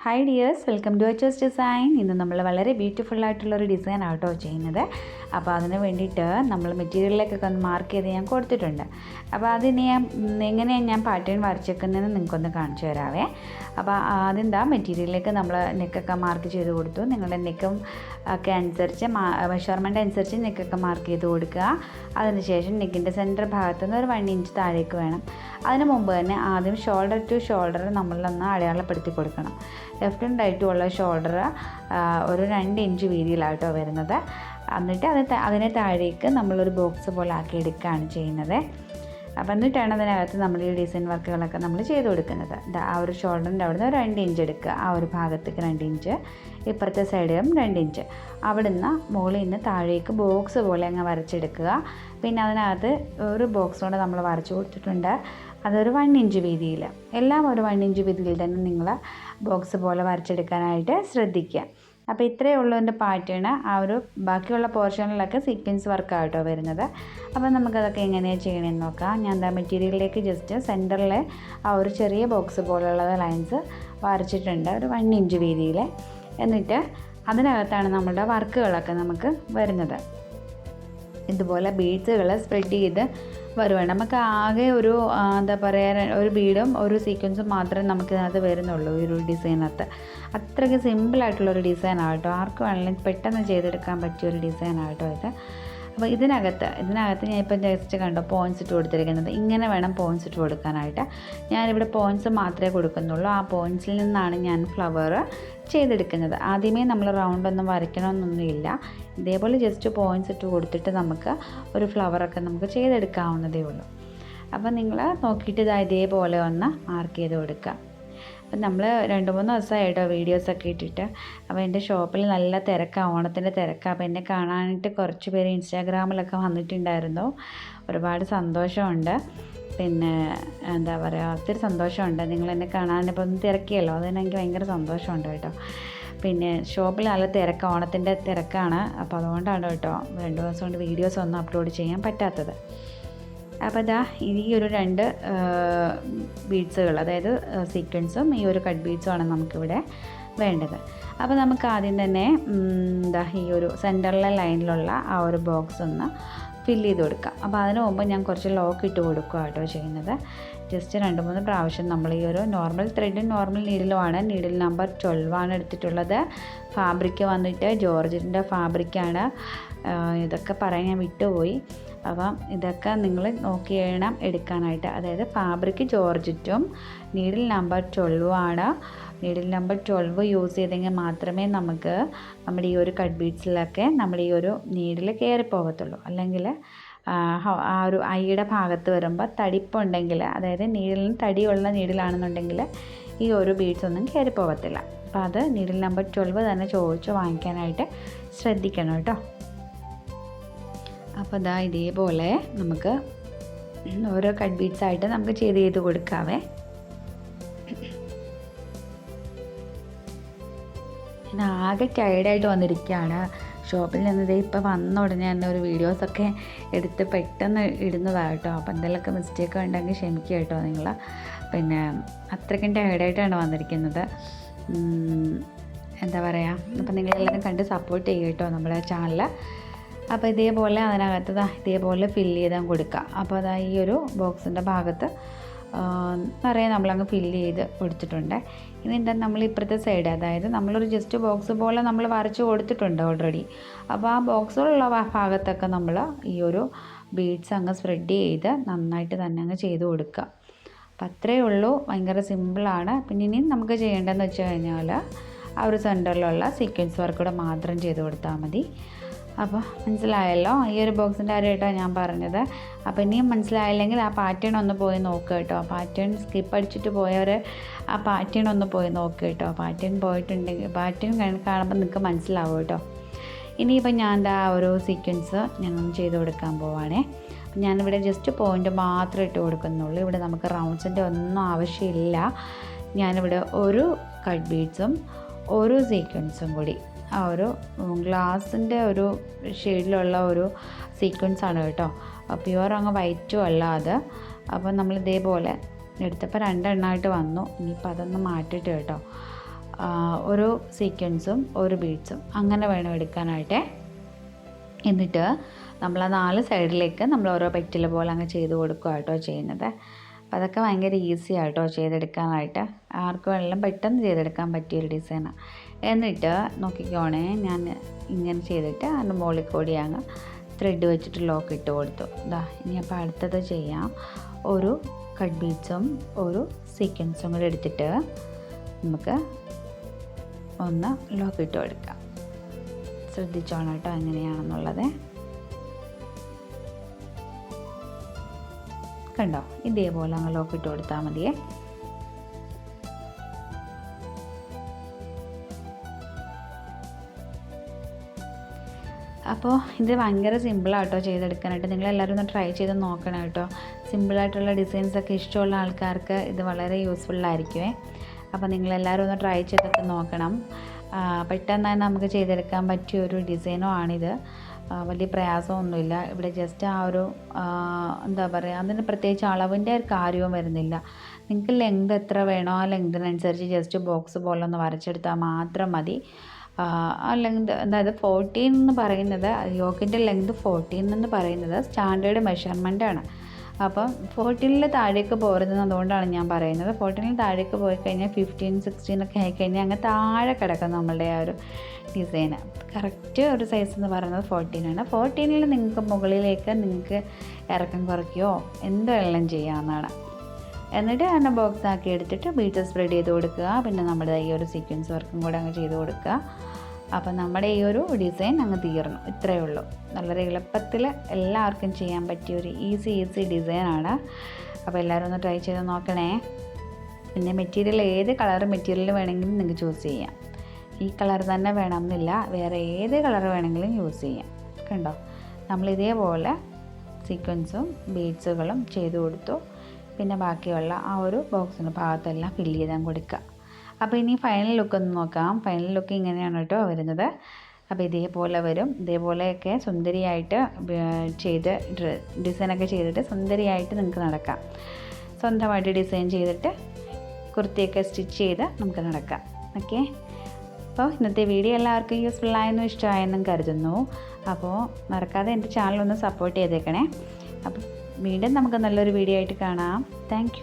Hi dears, welcome to H design. ഇന്ന് നമ്മൾ വളരെ ബ്യൂട്ടിഫുൾ ആയിട്ടുള്ളൊരു ഡിസൈൻ ആട്ടോ ചെയ്യുന്നത്. അപ്പോൾ അതിന് വേണ്ടിയിട്ട് നമ്മൾ മെറ്റീരിയലിലേക്കൊക്കെ ഒന്ന് മാർക്ക് ചെയ്ത് ഞാൻ കൊടുത്തിട്ടുണ്ട്. അപ്പോൾ അതിന് എങ്ങനെയാണ് ഞാൻ പാറ്റേൺ വരച്ചേക്കുന്നതെന്ന് നിങ്ങൾക്കൊന്ന് കാണിച്ചു തരാവേ. അപ്പോൾ ആദ്യം മെറ്റീരിയലിലേക്ക് നമ്മൾ നെക്കൊക്കെ മാർക്ക് ചെയ്ത് കൊടുത്തു. നിങ്ങളുടെ നെക്കും ഒക്കെ അനുസരിച്ച് മെഷർമെൻറ്റ് അനുസരിച്ച് നെക്കൊക്കെ മാർക്ക് ചെയ്ത് കൊടുക്കുക. അതിനുശേഷം നെക്കിൻ്റെ സെൻറ്റർ ഭാഗത്തു നിന്ന് ഒരു 1 ഇഞ്ച് താഴേക്ക് വേണം. അതിന് മുമ്പ് തന്നെ ആദ്യം ഷോൾഡർ ടു ഷോൾഡർ നമ്മളൊന്ന് അടയാളപ്പെടുത്തി കൊടുക്കണം. ലെഫ്റ്റും റൈറ്റും ഉള്ള ഷോൾഡർ ഒരു 2 ഇഞ്ച് വീതിയിലാട്ടോ വരുന്നത്. എന്നിട്ട് അതിനെ താഴേക്ക് നമ്മളൊരു ബോക്സ് പോലെ ആക്കി എടുക്കുകയാണ് ചെയ്യുന്നത്. അപ്പം എന്നിട്ടാണ് അതിനകത്ത് നമ്മൾ ഈ ഡിസൈൻ വർക്കുകളൊക്കെ നമ്മൾ ചെയ്ത് കൊടുക്കുന്നത്. ആ ഒരു ഷോൾഡറിൻ്റെ അവിടെ നിന്ന് ഒരു 2 ഇഞ്ച് എടുക്കുക, ആ ഒരു ഭാഗത്തേക്ക് 2 ഇഞ്ച്, ഇപ്പുറത്തെ സൈഡിലും 2 ഇഞ്ച്, അവിടെ നിന്ന് മുകളിൽ നിന്ന് താഴേക്ക് ബോക്സ് പോലെ അങ്ങ് വരച്ചെടുക്കുക. പിന്നെ അതിനകത്ത് ഒരു ബോക്സ് കൊണ്ട് നമ്മൾ വരച്ച് കൊടുത്തിട്ടുണ്ട്, അതൊരു 1 ഇഞ്ച് വീതിയിൽ. എല്ലാം ഒരു 1 ഇഞ്ച് വീതിയിൽ തന്നെ നിങ്ങൾ ബോക്സ് പോലെ വരച്ചെടുക്കാനായിട്ട് ശ്രദ്ധിക്കുക. അപ്പോൾ ഇത്രയേ ഉള്ളൂ എൻ്റെ പാറ്റേൺ. ആ ഒരു ബാക്കിയുള്ള പോർഷനിലൊക്കെ സീക്വൻസ് വർക്കായിട്ടോ വരുന്നത്. അപ്പോൾ നമുക്കതൊക്കെ എങ്ങനെയാണ് ചെയ്യണമെന്ന് നോക്കാം. ഞാൻ മെറ്റീരിയലിലേക്ക് ജസ്റ്റ് സെൻറ്ററിൽ ആ ഒരു ചെറിയ ബോക്സ് പോലുള്ള ലൈൻസ് വരച്ചിട്ടുണ്ട്, ഒരു 1 ഇഞ്ച് വീതിയിൽ. എന്നിട്ട് അതിനകത്താണ് നമ്മുടെ വർക്കുകളൊക്കെ നമുക്ക് വരുന്നത്. ഇതുപോലെ ബീഡ്സുകൾ സ്പ്രെഡ് ചെയ്ത് വരുവാണ്. നമുക്ക് ആകെ ഒരു എന്താ പറയുക, ഒരു ബീഡും ഒരു സീക്വൻസും മാത്രമേ നമുക്കിതിനകത്ത് വരുന്നുള്ളൂ ഈ ഒരു ഡിസൈനകത്ത്. അത്രയ്ക്ക് സിമ്പിളായിട്ടുള്ളൊരു ഡിസൈനാകട്ടോ, ആർക്ക് വേണമെങ്കിലും പെട്ടെന്ന് ചെയ്തെടുക്കാൻ പറ്റിയൊരു ഡിസൈനാകട്ടോ ഇത്. അപ്പോൾ ഇതിനകത്ത് ഞാനിപ്പോൾ ജസ്റ്റ് കണ്ടോ പോയിൻറ്റ്സ് ഇട്ട് കൊടുത്തിരിക്കുന്നത്. ഇങ്ങനെ വേണം പോയിൻറ്റ്സ് ഇട്ട് കൊടുക്കാനായിട്ട്. ഞാനിവിടെ പോയിൻറ്റ്സ് മാത്രമേ കൊടുക്കുന്നുള്ളൂ. ആ പോയിൻറ്റ്സിൽ നിന്നാണ് ഞാൻ ഫ്ലവർ ചെയ്തെടുക്കുന്നത്. ആദ്യമേ നമ്മൾ റൗണ്ടൊന്നും വരയ്ക്കണമെന്നൊന്നുമില്ല. ഇതേപോലെ ജസ്റ്റ് പോയിൻറ്റ്സ് ഇട്ട് കൊടുത്തിട്ട് നമുക്ക് ഒരു ഫ്ലവറൊക്കെ നമുക്ക് ചെയ്തെടുക്കാവുന്നതേ ഉള്ളൂ. അപ്പോൾ നിങ്ങൾ നോക്കിയിട്ട് ഇതേപോലെ ഒന്ന് മാർക്ക് ചെയ്ത് കൊടുക്കുക. അപ്പം നമ്മൾ 2-3 ദിവസമായിട്ടോ വീഡിയോസൊക്കെ ഇട്ടിട്ട്. അപ്പോൾ എൻ്റെ ഷോപ്പിൽ നല്ല തിരക്കാണ്, ഓണത്തിൻ്റെ തിരക്കാണ്. അപ്പോൾ എന്നെ കാണാനായിട്ട് കുറച്ച് പേര് ഇൻസ്റ്റാഗ്രാമിലൊക്കെ വന്നിട്ടുണ്ടായിരുന്നു. ഒരുപാട് സന്തോഷമുണ്ട്. പിന്നെ എന്താ പറയുക, ഒത്തിരി സന്തോഷമുണ്ട് നിങ്ങളെന്നെ കാണാനിപ്പോൾ ഒന്ന് തിരക്കിയല്ലോ, അതിന് എനിക്ക് ഭയങ്കര സന്തോഷമുണ്ട് കേട്ടോ. പിന്നെ ഷോപ്പിൽ നല്ല തിരക്കാണ്, ഓണത്തിൻ്റെ തിരക്കാണ്. അപ്പോൾ അതുകൊണ്ടാണ് കേട്ടോ 2 ദിവസം കൊണ്ട് വീഡിയോസ് ഒന്നും അപ്ലോഡ് ചെയ്യാൻ പറ്റാത്തത്. അപ്പോൾ ഈ ഒരു 2 ബീഡ്സുകൾ, അതായത് സീക്വൻസും ഈ ഒരു കട്ട് ബീഡ്സുമാണ് നമുക്കിവിടെ വേണ്ടത്. അപ്പോൾ നമുക്ക് ആദ്യം തന്നെ ഈ ഒരു സെൻറ്ററിലെ ലൈനിലുള്ള ആ ഒരു ബോക്സ് ഒന്ന് ഫില്ല് ചെയ്ത് കൊടുക്കാം. അപ്പോൾ അതിന് മുമ്പ് ഞാൻ കുറച്ച് ലോക്ക് ഇട്ട് കൊടുക്കുക കേട്ടോ ചെയ്യുന്നത്. ജസ്റ്റ് 2-3 പ്രാവശ്യം നമ്മൾ ഈ ഒരു നോർമൽ ത്രെഡും നോർമൽ നീഡിലുമാണ്. നീഡിൽ നമ്പർ 12 എടുത്തിട്ടുള്ളത്. ഫാബ്രിക് വന്നിട്ട് ജോർജറ്റിൻ്റെ ഫാബ്രിക്കാണ്. ഇതൊക്കെ പറയാൻ ഞാൻ വിട്ടുപോയി. അപ്പം ഇതൊക്കെ നിങ്ങൾ നോക്കി വേണം എടുക്കാനായിട്ട്. അതായത് ഫാബ്രിക് ജോർജറ്റും needle number 12 needle number 12 use ചെയ്തെങ്കിൽ മാത്രമേ നമുക്ക് നമ്മുടെ ഈ ഒരു കട്ട് ബീഡ്സിലൊക്കെ നമ്മുടെ ഈ ഒരു നീഡിൽ കയറിപ്പോകത്തുള്ളൂ. അല്ലെങ്കിൽ ആ ഒരു ഐയുടെ ഭാഗത്ത് വരുമ്പോൾ തടിപ്പുണ്ടെങ്കിൽ, അതായത് നീഡിലിന് തടിയുള്ള നീഡിലാണെന്നുണ്ടെങ്കിൽ ഈ ഒരു ബീഡ്സ് ഒന്നും കയറിപ്പോകത്തില്ല. അപ്പോൾ അത് നീഡിൽ നമ്പർ 12 തന്നെ ചോദിച്ച് വാങ്ങിക്കാനായിട്ട് ശ്രദ്ധിക്കണം കേട്ടോ. അപ്പോൾ ഇതേപോലെ നമുക്ക് ഓരോ കട്ട് ബീഡ്സായിട്ട് നമുക്ക് ചെയ്ത് കൊടുക്കാവേ. ഞാൻ ആകെ ടയർഡായിട്ട് വന്നിരിക്കുകയാണ്. ഷോപ്പിൽ നിന്ന് ഇപ്പോൾ വന്ന ഉടനെ തന്നെ ഒരു വീഡിയോസൊക്കെ എടുത്ത് പെട്ടെന്ന് ഇടുന്നതാണ് കേട്ടോ. അപ്പോൾ എന്തെങ്കിലുമൊക്കെ മിസ്റ്റേക്ക് ഉണ്ടെങ്കിൽ ക്ഷമിക്കുക കേട്ടോ നിങ്ങൾ. പിന്നെ അത്രയ്ക്കും ടയർഡായിട്ടാണ് വന്നിരിക്കുന്നത്. എന്താ പറയുക, അപ്പോൾ നിങ്ങളെല്ലാവരും കണ്ട് സപ്പോർട്ട് ചെയ്യുക കേട്ടോ നമ്മുടെ ചാനൽ. അപ്പോൾ ഇതേപോലെ അതിനകത്ത് ഇതേപോലെ ഫില്ല് ചെയ്താൽ കൊടുക്കുക. അപ്പോൾ ഈ ഒരു ബോക്സിൻ്റെ ഭാഗത്ത് നിറയെ നമ്മളങ്ങ് ഫില്ല് ചെയ്ത് കൊടുത്തിട്ടുണ്ട്. ഇനി എന്താ നമ്മൾ ഇപ്പുറത്തെ സൈഡ്, അതായത് നമ്മളൊരു ജസ്റ്റ് ബോക്സ് പോലെ നമ്മൾ വരച്ച് കൊടുത്തിട്ടുണ്ട് ഓൾറെഡി. അപ്പോൾ ആ ബോക്സിലുള്ള ഭാഗത്തൊക്കെ നമ്മൾ ഈ ഒരു ബീഡ്സ് അങ്ങ് സ്പ്രെഡ് ചെയ്ത് നന്നായിട്ട് തന്നെ അങ്ങ് ചെയ്ത് കൊടുക്കുക. അപ്പോൾ അത്രയേ ഉള്ളൂ, ഭയങ്കര സിമ്പിളാണ്. പിന്നെ ഇനി നമുക്ക് ചെയ്യേണ്ടതെന്ന് വെച്ച് കഴിഞ്ഞാൽ ആ ഒരു സെൻറ്ററിലുള്ള സീക്വൻസ് വർക്ക് കൂടെ മാത്രം ചെയ്ത് കൊടുത്താൽ മതി. അപ്പോൾ മനസ്സിലായല്ലോ, ഈ ഒരു ബോക്സിൻ്റെ കാര്യമായിട്ടാണ് ഞാൻ പറഞ്ഞത്. അപ്പോൾ ഇനിയും മനസ്സിലായില്ലെങ്കിൽ ആ പാറ്റേൺ ഒന്ന് പോയി നോക്കുക കേട്ടോ. പാറ്റേൺ സ്കിപ്പ് അടിച്ചിട്ട് പോയവർ ആ പാറ്റേൺ ഒന്ന് പോയി നോക്കുക കേട്ടോ. പാറ്റേൺ പോയിട്ടുണ്ടെങ്കിൽ പാറ്റേൺ കാണുമ്പോൾ നിങ്ങൾക്ക് മനസ്സിലാവും കേട്ടോ. ഇനിയിപ്പോൾ ഞാൻ ഒരു സീക്വൻസ് ഞാൻ ചെയ്ത് കൊടുക്കാൻ പോവുകയാണേ. ഞാനിവിടെ ജസ്റ്റ് പോയിൻ്റ് മാത്രം ഇട്ട് കൊടുക്കുന്നുള്ളൂ. ഇവിടെ നമുക്ക് റൗണ്ട്സിൻ്റെ ഒന്നും ആവശ്യമില്ല. ഞാനിവിടെ ഒരു കട്ട് ബീഡ്സും ഒരു സീക്വൻസും കൂടി, ആ ഒരു ഗ്ലാസിൻ്റെ ഒരു ഷെയ്ഡിലുള്ള ഒരു സീക്വൻസാണ് കേട്ടോ. പ്യുവർ അങ്ങ് വൈറ്റും അല്ല അത്. അപ്പോൾ നമ്മൾ ഇതേപോലെ എടുത്തപ്പോൾ 2 എണ്ണമായിട്ട് വന്നു. ഇനിയിപ്പോൾ അതൊന്ന് മാറ്റിയിട്ട് കേട്ടോ ഒരു സീക്വൻസും ഒരു ബീഡ്സും അങ്ങനെ വേണം എടുക്കാനായിട്ട്. എന്നിട്ട് നമ്മൾ ആ 4 സൈഡിലേക്ക് നമ്മൾ ഓരോ പെറ്റിൽ പോലെ അങ്ങ് ചെയ്ത് കൊടുക്കുക കേട്ടോ ചെയ്യുന്നത്. അപ്പോൾ അതൊക്കെ ഭയങ്കര ഈസി ആട്ടോ ചെയ്തെടുക്കാനായിട്ട്, ആർക്കും എല്ലാം പെട്ടെന്ന് ചെയ്തെടുക്കാൻ പറ്റിയൊരു ഡിസൈനാണ്. എന്നിട്ട് നോക്കിക്കോണേ, ഞാൻ ഇങ്ങനെ ചെയ്തിട്ട് അതിൻ്റെ മുകളിൽ കൂടി അങ്ങ് ത്രെഡ് വെച്ചിട്ട് ലോക്ക് ഇട്ട് കൊടുത്തു. ഇതാ ഇനി അപ്പോൾ അടുത്തത് ചെയ്യാം. ഒരു കട്ട് ബീഡ്സും ഒരു സീക്വൻസും കൂടി എടുത്തിട്ട് നമുക്ക് ഒന്ന് ലോക്ക് ഇട്ട് കൊടുക്കാം. ശ്രദ്ധിച്ചോണം കേട്ടോ എങ്ങനെയാണെന്നുള്ളത്. കണ്ടോ, ഇതേപോലെ അങ്ങ് ലോക്ക് ഇട്ട് കൊടുത്താൽ മതിയേ. അപ്പോൾ ഇത് ഭയങ്കര സിമ്പിളാട്ടോ ചെയ്തെടുക്കാനായിട്ട്. നിങ്ങളെല്ലാവരും ഒന്ന് ട്രൈ ചെയ്ത് നോക്കണം കേട്ടോ. സിമ്പിളായിട്ടുള്ള ഡിസൈൻസൊക്കെ ഇഷ്ടമുള്ള ആൾക്കാർക്ക് ഇത് വളരെ യൂസ്ഫുള്ളായിരിക്കുമേ. അപ്പോൾ നിങ്ങളെല്ലാവരും ഒന്ന് ട്രൈ ചെയ്തൊക്കെ നോക്കണം. പെട്ടെന്ന് തന്നെ നമുക്ക് ചെയ്തെടുക്കാൻ പറ്റിയ ഒരു ഡിസൈനും ആണിത്. വലിയ പ്രയാസമൊന്നുമില്ല. ഇവിടെ ജസ്റ്റ് ആ ഒരു എന്താ പറയുക, അതിന് പ്രത്യേകിച്ച് അളവിൻ്റെ ഒരു കാര്യവും വരുന്നില്ല. നിങ്ങൾക്ക് ലെങ്ത് എത്ര വേണോ ആ ലെങ്തിനനുസരിച്ച് ജസ്റ്റ് ബോക്സ് പോലെ ഒന്ന് വരച്ചെടുത്താൽ മാത്രം മതി. ആ ലെങ്ത് അതായത് 14 എന്ന് പറയുന്നത്, യോക്കിൻ്റെ ലെങ്ത് 14 എന്ന് പറയുന്നത് സ്റ്റാൻഡേർഡ് മെഷർമെൻറ്റാണ്. അപ്പം 14 താഴേക്ക് പോരുന്നത് അതുകൊണ്ടാണ് ഞാൻ പറയുന്നത്. 14 താഴേക്ക് പോയി കഴിഞ്ഞാൽ 15, 16 ഒക്കെ ആയിക്കഴിഞ്ഞാൽ അങ്ങ് താഴെ കിടക്കും നമ്മളുടെ ആ ഒരു ഡിസൈന്. കറക്റ്റ് ഒരു സൈസ് എന്ന് പറയുന്നത് 14 ആണ്. 14 നിങ്ങൾക്ക് മുകളിലേക്ക് നിങ്ങൾക്ക് ഇറക്കം കുറയ്ക്കുകയോ എന്തെല്ലാം ചെയ്യാവുന്നതാണ്. എന്നിട്ട് അതിനെ ബോക്സ് ആക്കി എടുത്തിട്ട് ബീഡ്സ് സ്പ്രെഡ് ചെയ്ത് കൊടുക്കുക. പിന്നെ നമ്മുടെ ഈ ഒരു സീക്വൻസ് വർക്കും കൂടെ അങ്ങ് ചെയ്ത് കൊടുക്കുക. അപ്പം നമ്മുടെ ഈ ഒരു ഡിസൈൻ അങ്ങ് തീർന്നു. ഇത്രയേ ഉള്ളൂ. വളരെ എളുപ്പത്തിൽ എല്ലാവർക്കും ചെയ്യാൻ പറ്റിയ ഒരു ഈസി ഡിസൈനാണ്. അപ്പോൾ എല്ലാവരും ഒന്ന് ട്രൈ ചെയ്ത് നോക്കണേ. പിന്നെ മെറ്റീരിയൽ ഏത് കളർ മെറ്റീരിയൽ വേണമെങ്കിലും നിങ്ങൾക്ക് ചൂസ് ചെയ്യാം. ഈ കളർ തന്നെ വേണമെന്നില്ല, വേറെ ഏത് കളർ വേണമെങ്കിലും യൂസ് ചെയ്യാം. കണ്ടോ, നമ്മൾ ഇതേപോലെ സീക്വൻസും ബീഡ്സുകളും ചെയ്ത് കൊടുത്തു. പിന്നെ ബാക്കിയുള്ള ആ ഒരു ബോക്സിൻ്റെ ഭാഗത്തെല്ലാം ഫില്ല് ചെയ്താൽ കൊടുക്കുക. അപ്പോൾ ഇനി ഫൈനൽ ലുക്ക് ഒന്ന് നോക്കാം. ഫൈനൽ ലുക്ക് ഇങ്ങനെയാണ് കേട്ടോ വരുന്നത്. അപ്പോൾ ഇതേപോലെ വരും. ഇതേപോലെയൊക്കെ സുന്ദരിയായിട്ട് ചെയ്ത് ഡിസൈനൊക്കെ ചെയ്തിട്ട് സുന്ദരിയായിട്ട് നിങ്ങൾക്ക് നടക്കാം. സ്വന്തമായിട്ട് ഡിസൈൻ ചെയ്തിട്ട് കുർത്തിയൊക്കെ സ്റ്റിച്ച് ചെയ്ത് നമുക്ക് നടക്കാം. ഓക്കെ, അപ്പോൾ ഇന്നത്തെ വീഡിയോ എല്ലാവർക്കും യൂസ്ഫുള്ളായെന്നും ഇഷ്ടമായെന്നും കരുതുന്നു. അപ്പോൾ മറക്കാതെ എൻ്റെ ചാനലൊന്ന് സപ്പോർട്ട് ചെയ്തേക്കണേ. അപ്പോൾ വീണ്ടും നമുക്ക് നല്ലൊരു വീഡിയോ ആയിട്ട് കാണാം. താങ്ക്